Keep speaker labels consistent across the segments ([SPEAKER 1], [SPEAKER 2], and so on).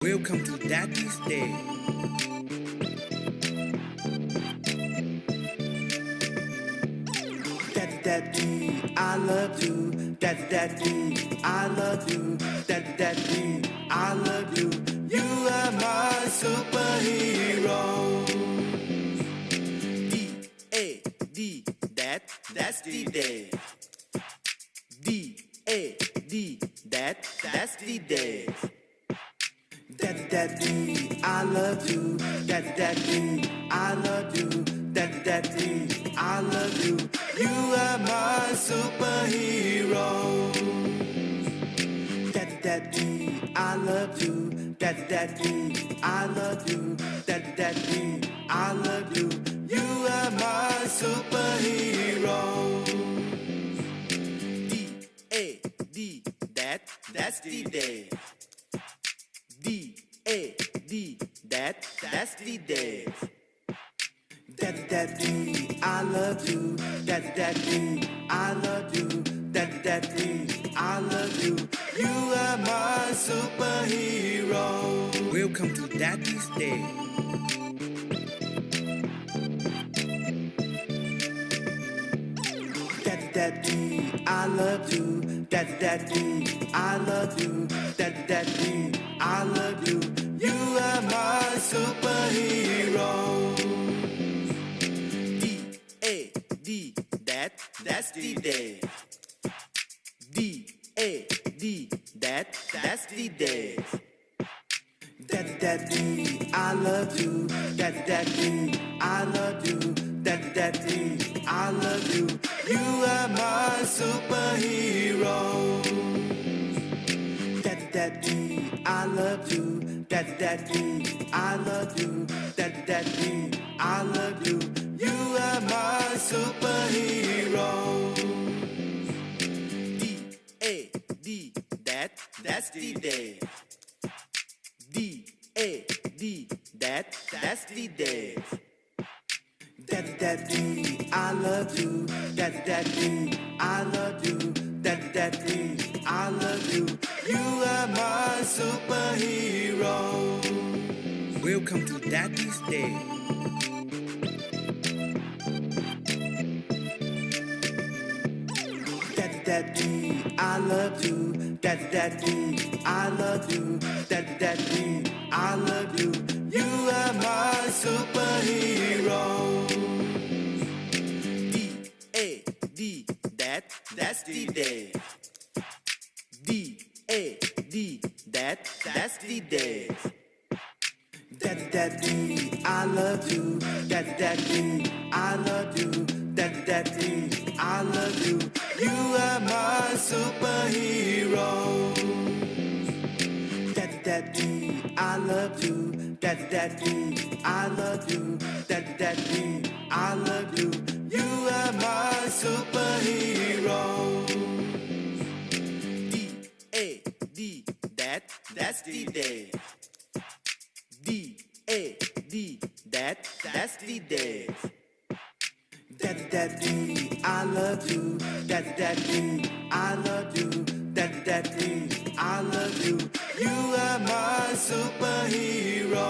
[SPEAKER 1] Welcome to Daddy's Day. Daddy, Daddy, I love you. Daddy, Daddy, I love you. Daddy, Daddy, I love you. You are my superhero. D-A-D, that's the day. D-A-D, that's the day. Daddy, Daddy, I love you. Daddy, Daddy, I love you. Daddy, Daddy, I love you. You are my superhero. Daddy, Daddy, I love you. Daddy, Daddy, I love you. Daddy, Daddy, I love you. You are my superhero. D-A-D, that's the day. D-A-D, that's the day. Daddy, Daddy, I love you. Daddy, Daddy, I love you. Daddy, Daddy, I love you. You are my superhero. Welcome to Daddy's Day. Daddy, Daddy, I love you. Daddy, Daddy, I love you. Daddy, Daddy, I love you. You are my superhero. D-A-D, that's the day. D-A-D, that's the day. Daddy, Daddy, I love you. Daddy, Daddy, I love you. Daddy, Daddy, I love you. You are my superhero. Daddy, Daddy, I love you. Daddy, Daddy, I love you. Daddy, Daddy, I love you. You are my superhero. D-A-D, that's the day. D-A-D, that's the day. Daddy, Daddy, I love you. Daddy, Daddy, I love you. Daddy, Daddy, I love you. You are my superhero. Welcome to Daddy's Day. Daddy, Daddy, I love you. Daddy, Daddy, I love you. Daddy, Daddy, I love you. You are my superhero. D-A-D, that's the day. D-A-D, that's the day. Daddy, Daddy, I love you. Daddy, Daddy, I love you. Daddy, Daddy, I love you. You are my superhero. Daddy, Daddy, I love you. Daddy, Daddy, I love you. Daddy, Daddy, I love you. You are my superhero. D-A-D, that's the day. D-A-D, that's the day. Daddy, Daddy, I love you. Daddy, Daddy, I love you. Daddy, Daddy, I love you. You are my superhero.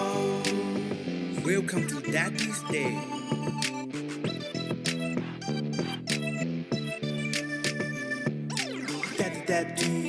[SPEAKER 1] Welcome to Daddy's Day. Daddy, Daddy.